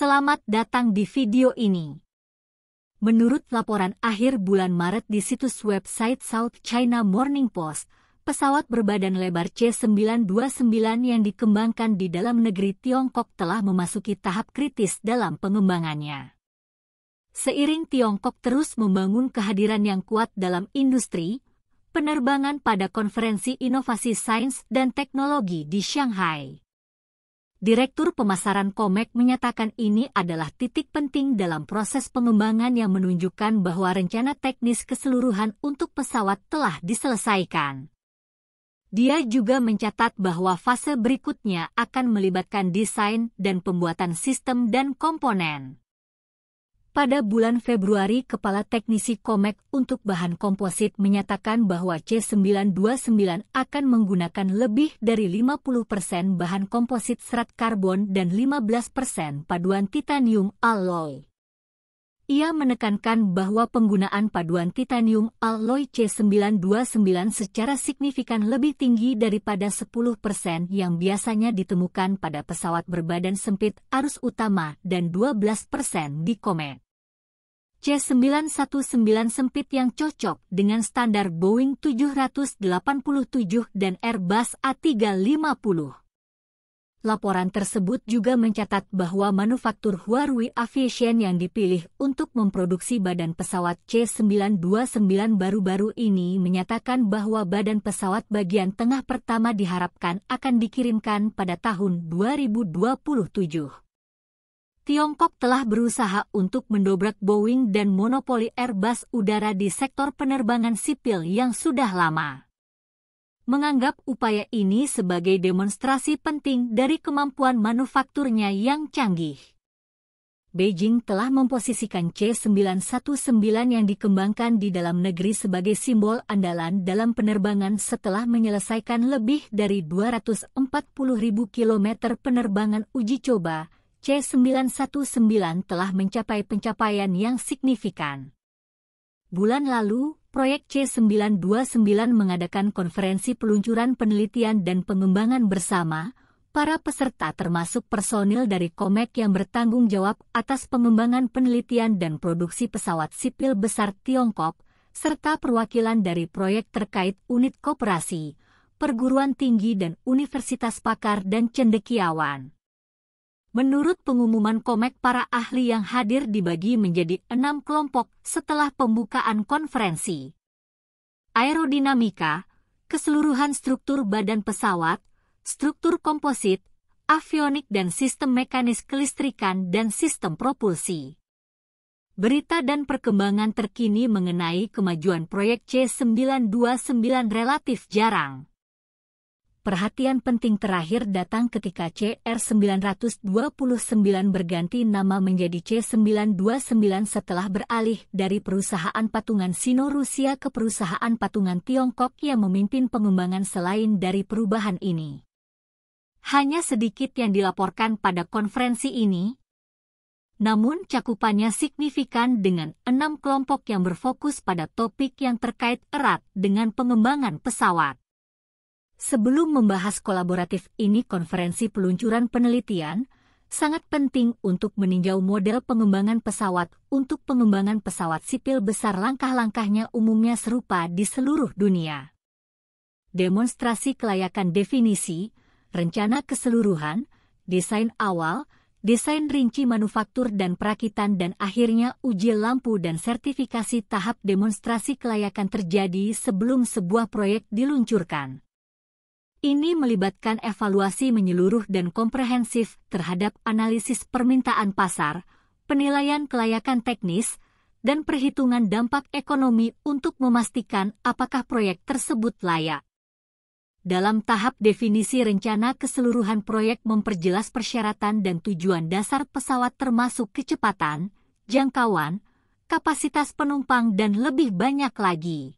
Selamat datang di video ini. Menurut laporan akhir bulan Maret di situs website South China Morning Post, pesawat berbadan lebar C929 yang dikembangkan di dalam negeri Tiongkok telah memasuki tahap kritis dalam pengembangannya. Seiring Tiongkok terus membangun kehadiran yang kuat dalam industri penerbangan pada konferensi inovasi sains dan teknologi di Shanghai. Direktur Pemasaran Comac menyatakan ini adalah titik penting dalam proses pengembangan yang menunjukkan bahwa rencana teknis keseluruhan untuk pesawat telah diselesaikan. Dia juga mencatat bahwa fase berikutnya akan melibatkan desain dan pembuatan sistem dan komponen. Pada bulan Februari, Kepala Teknisi Comac untuk bahan komposit menyatakan bahwa C929 akan menggunakan lebih dari 50% bahan komposit serat karbon dan 15% paduan titanium alloy. Ia menekankan bahwa penggunaan paduan titanium alloy C929 secara signifikan lebih tinggi daripada 10% yang biasanya ditemukan pada pesawat berbadan sempit arus utama dan 12% di Comac. C919 sempit yang cocok dengan standar Boeing 787 dan Airbus A350. Laporan tersebut juga mencatat bahwa manufaktur Huarui Aviation yang dipilih untuk memproduksi badan pesawat C929 baru-baru ini menyatakan bahwa badan pesawat bagian tengah pertama diharapkan akan dikirimkan pada tahun 2027. Tiongkok telah berusaha untuk mendobrak Boeing dan monopoli Airbus udara di sektor penerbangan sipil yang sudah lama. Menganggap upaya ini sebagai demonstrasi penting dari kemampuan manufakturnya yang canggih. Beijing telah memposisikan C919 yang dikembangkan di dalam negeri sebagai simbol andalan dalam penerbangan setelah menyelesaikan lebih dari 240.000 km penerbangan uji coba. C919 telah mencapai pencapaian yang signifikan. Bulan lalu, proyek C929 mengadakan konferensi peluncuran penelitian dan pengembangan bersama. Para peserta termasuk personil dari Comac yang bertanggung jawab atas pengembangan penelitian dan produksi pesawat sipil besar Tiongkok, serta perwakilan dari proyek terkait unit koperasi, perguruan tinggi dan universitas pakar dan cendekiawan. Menurut pengumuman Comac, para ahli yang hadir dibagi menjadi 6 kelompok setelah pembukaan konferensi. Aerodinamika, keseluruhan struktur badan pesawat, struktur komposit, avionik dan sistem mekanis kelistrikan dan sistem propulsi. Berita dan perkembangan terkini mengenai kemajuan proyek C929 relatif jarang. Perhatian penting terakhir datang ketika CR929 berganti nama menjadi C929 setelah beralih dari perusahaan patungan Sino-Rusia ke perusahaan patungan Tiongkok yang memimpin pengembangan. Selain dari perubahan ini, hanya sedikit yang dilaporkan pada konferensi ini, namun cakupannya signifikan dengan 6 kelompok yang berfokus pada topik yang terkait erat dengan pengembangan pesawat. Sebelum membahas kolaboratif ini, konferensi peluncuran penelitian sangat penting untuk meninjau model pengembangan pesawat untuk pengembangan pesawat sipil besar. Langkah-langkahnya umumnya serupa di seluruh dunia. Demonstrasi kelayakan definisi, rencana keseluruhan, desain awal, desain rinci manufaktur dan perakitan dan akhirnya uji lampu dan sertifikasi. Tahap demonstrasi kelayakan terjadi sebelum sebuah proyek diluncurkan. Ini melibatkan evaluasi menyeluruh dan komprehensif terhadap analisis permintaan pasar, penilaian kelayakan teknis, dan perhitungan dampak ekonomi untuk memastikan apakah proyek tersebut layak. Dalam tahap definisi rencana keseluruhan, proyek memperjelas persyaratan dan tujuan dasar pesawat termasuk kecepatan, jangkauan, kapasitas penumpang dan lebih banyak lagi.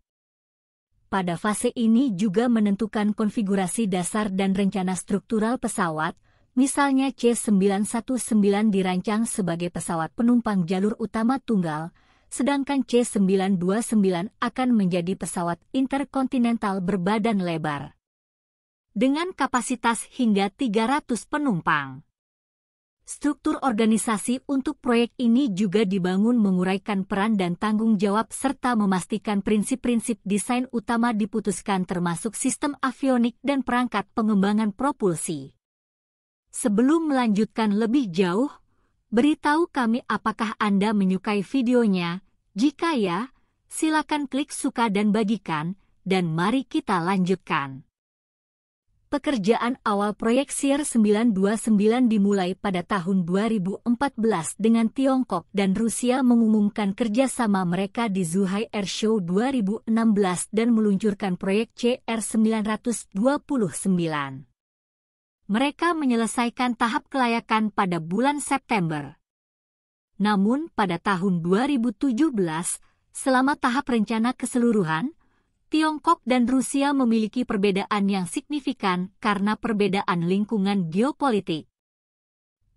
Pada fase ini juga menentukan konfigurasi dasar dan rencana struktural pesawat, misalnya C919 dirancang sebagai pesawat penumpang jalur utama tunggal, sedangkan C929 akan menjadi pesawat interkontinental berbadan lebar. Dengan kapasitas hingga 300 penumpang. Struktur organisasi untuk proyek ini juga dibangun menguraikan peran dan tanggung jawab serta memastikan prinsip-prinsip desain utama diputuskan termasuk sistem avionik dan perangkat pengembangan propulsi. Sebelum melanjutkan lebih jauh, beritahu kami apakah Anda menyukai videonya. Jika ya, silakan klik suka dan bagikan, dan mari kita lanjutkan. Pekerjaan awal proyek SEER 929 dimulai pada tahun 2014 dengan Tiongkok dan Rusia mengumumkan kerjasama mereka di Zhuhai Airshow 2016 dan meluncurkan proyek CR-929. Mereka menyelesaikan tahap kelayakan pada bulan September. Namun pada tahun 2017, selama tahap rencana keseluruhan, Tiongkok dan Rusia memiliki perbedaan yang signifikan karena perbedaan lingkungan geopolitik.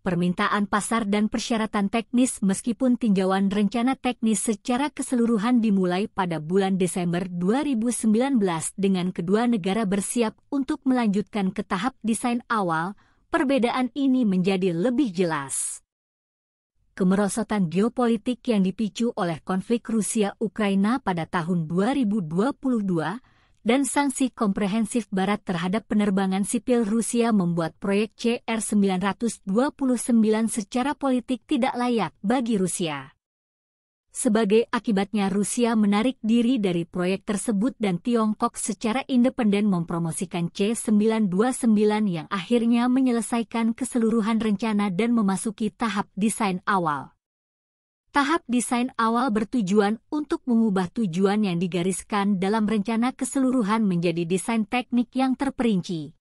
Permintaan pasar dan persyaratan teknis. Meskipun tinjauan rencana teknis secara keseluruhan dimulai pada bulan Desember 2019 dengan kedua negara bersiap untuk melanjutkan ke tahap desain awal, perbedaan ini menjadi lebih jelas. Kemerosotan geopolitik yang dipicu oleh konflik Rusia-Ukraina pada tahun 2022 dan sanksi komprehensif Barat terhadap penerbangan sipil Rusia membuat proyek CR-929 secara politik tidak layak bagi Rusia. Sebagai akibatnya Rusia menarik diri dari proyek tersebut dan Tiongkok secara independen mempromosikan C929 yang akhirnya menyelesaikan keseluruhan rencana dan memasuki tahap desain awal. Tahap desain awal bertujuan untuk mengubah tujuan yang digariskan dalam rencana keseluruhan menjadi desain teknik yang terperinci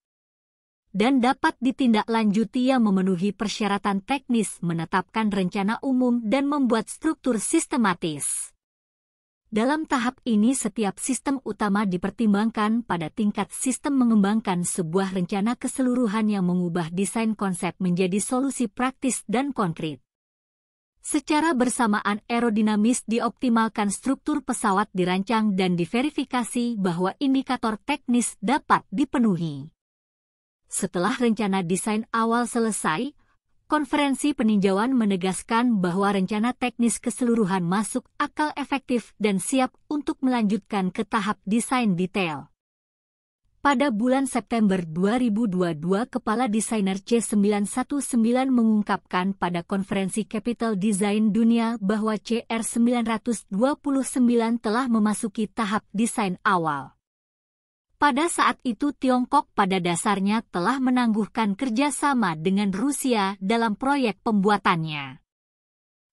dan dapat ditindaklanjuti yang memenuhi persyaratan teknis, menetapkan rencana umum, dan membuat struktur sistematis. Dalam tahap ini setiap sistem utama dipertimbangkan pada tingkat sistem mengembangkan sebuah rencana keseluruhan yang mengubah desain konsep menjadi solusi praktis dan konkret. Secara bersamaan aerodinamis dioptimalkan, struktur pesawat dirancang dan diverifikasi bahwa indikator teknis dapat dipenuhi. Setelah rencana desain awal selesai, konferensi peninjauan menegaskan bahwa rencana teknis keseluruhan masuk akal, efektif, dan siap untuk melanjutkan ke tahap desain detail. Pada bulan September 2022, Kepala Desainer C919 mengungkapkan pada konferensi Capital Design Dunia bahwa CR929 telah memasuki tahap desain awal. Pada saat itu Tiongkok pada dasarnya telah menangguhkan kerjasama dengan Rusia dalam proyek pembuatannya.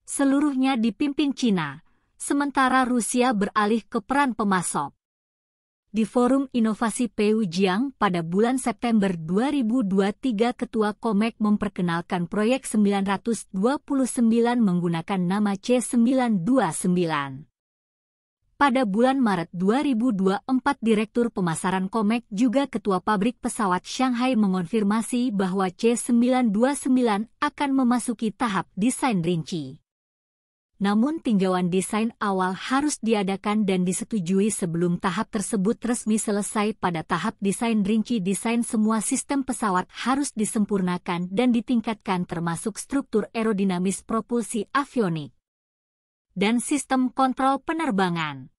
Seluruhnya dipimpin Cina, sementara Rusia beralih ke peran pemasok. Di Forum Inovasi Peiyang pada bulan September 2023, Ketua COMEC memperkenalkan proyek 929 menggunakan nama C929. Pada bulan Maret 2024, Direktur Pemasaran COMEC juga Ketua Pabrik Pesawat Shanghai mengonfirmasi bahwa C929 akan memasuki tahap desain rinci. Namun tinjauan desain awal harus diadakan dan disetujui sebelum tahap tersebut resmi selesai. Pada tahap desain rinci, desain semua sistem pesawat harus disempurnakan dan ditingkatkan termasuk struktur aerodinamis, propulsi avionik, dan sistem kontrol penerbangan.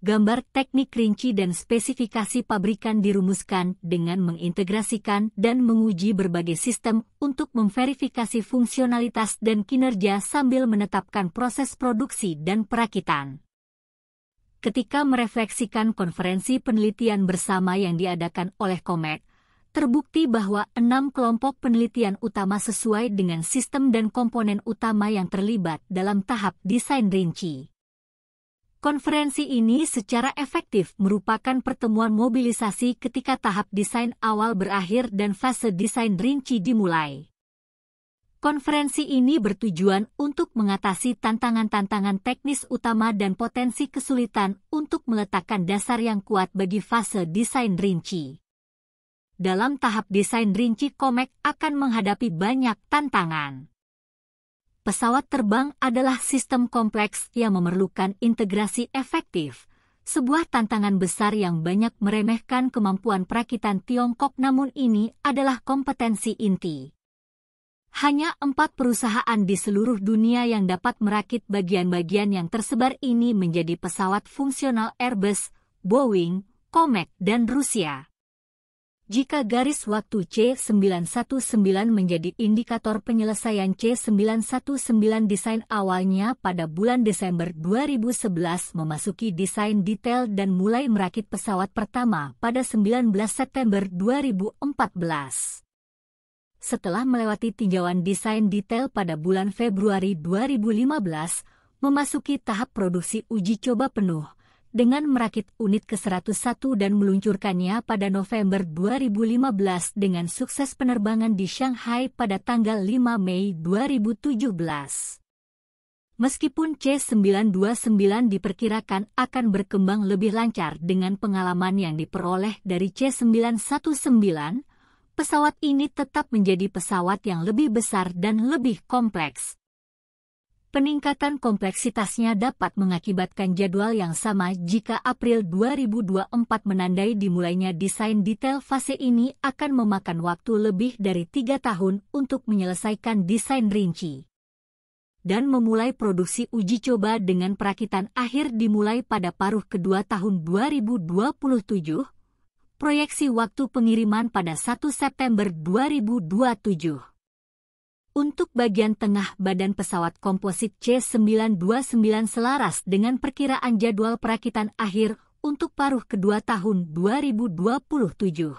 Gambar teknik rinci dan spesifikasi pabrikan dirumuskan dengan mengintegrasikan dan menguji berbagai sistem untuk memverifikasi fungsionalitas dan kinerja sambil menetapkan proses produksi dan perakitan. Ketika merefleksikan konferensi penelitian bersama yang diadakan oleh COMEC, terbukti bahwa 6 kelompok penelitian utama sesuai dengan sistem dan komponen utama yang terlibat dalam tahap desain rinci. Konferensi ini secara efektif merupakan pertemuan mobilisasi ketika tahap desain awal berakhir dan fase desain rinci dimulai. Konferensi ini bertujuan untuk mengatasi tantangan-tantangan teknis utama dan potensi kesulitan untuk meletakkan dasar yang kuat bagi fase desain rinci. Dalam tahap desain rinci, COMEC akan menghadapi banyak tantangan. Pesawat terbang adalah sistem kompleks yang memerlukan integrasi efektif, sebuah tantangan besar yang banyak meremehkan kemampuan perakitan Tiongkok, namun ini adalah kompetensi inti. Hanya 4 perusahaan di seluruh dunia yang dapat merakit bagian-bagian yang tersebar ini menjadi pesawat fungsional: Airbus, Boeing, Comac, dan Rusia. Jika garis waktu C919 menjadi indikator penyelesaian C919 desain awalnya pada bulan Desember 2011 memasuki desain detail dan mulai merakit pesawat pertama pada 19 September 2014. Setelah melewati tinjauan desain detail pada bulan Februari 2015, memasuki tahap produksi uji coba penuh, dengan merakit unit ke-101 dan meluncurkannya pada November 2015 dengan sukses penerbangan di Shanghai pada tanggal 5 Mei 2017. Meskipun C929 diperkirakan akan berkembang lebih lancar dengan pengalaman yang diperoleh dari C919, pesawat ini tetap menjadi pesawat yang lebih besar dan lebih kompleks. Peningkatan kompleksitasnya dapat mengakibatkan jadwal yang sama jika April 2024 menandai dimulainya desain detail. Fase ini akan memakan waktu lebih dari 3 tahun untuk menyelesaikan desain rinci dan memulai produksi uji coba dengan perakitan akhir dimulai pada paruh kedua tahun 2027. Proyeksi waktu pengiriman pada 1 September 2027. Untuk bagian tengah badan pesawat komposit C929 selaras dengan perkiraan jadwal perakitan akhir untuk paruh kedua tahun 2027.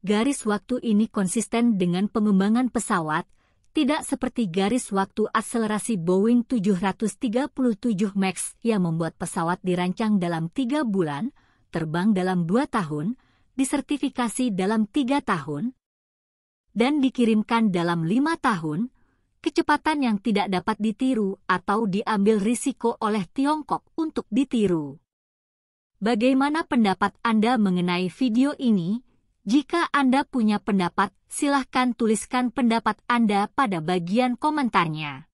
Garis waktu ini konsisten dengan pengembangan pesawat, tidak seperti garis waktu akselerasi Boeing 737 MAX yang membuat pesawat dirancang dalam 3 bulan, terbang dalam 2 tahun, disertifikasi dalam 3 tahun, dan dikirimkan dalam 5 tahun, kecepatan yang tidak dapat ditiru atau diambil risiko oleh Tiongkok untuk ditiru. Bagaimana pendapat Anda mengenai video ini? Jika Anda punya pendapat, silahkan tuliskan pendapat Anda pada bagian komentarnya.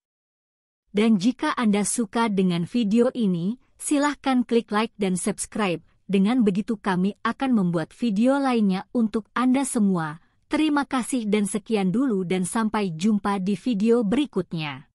Dan jika Anda suka dengan video ini, silahkan klik like dan subscribe. Dengan begitu kami akan membuat video lainnya untuk Anda semua. Terima kasih dan sekian dulu dan sampai jumpa di video berikutnya.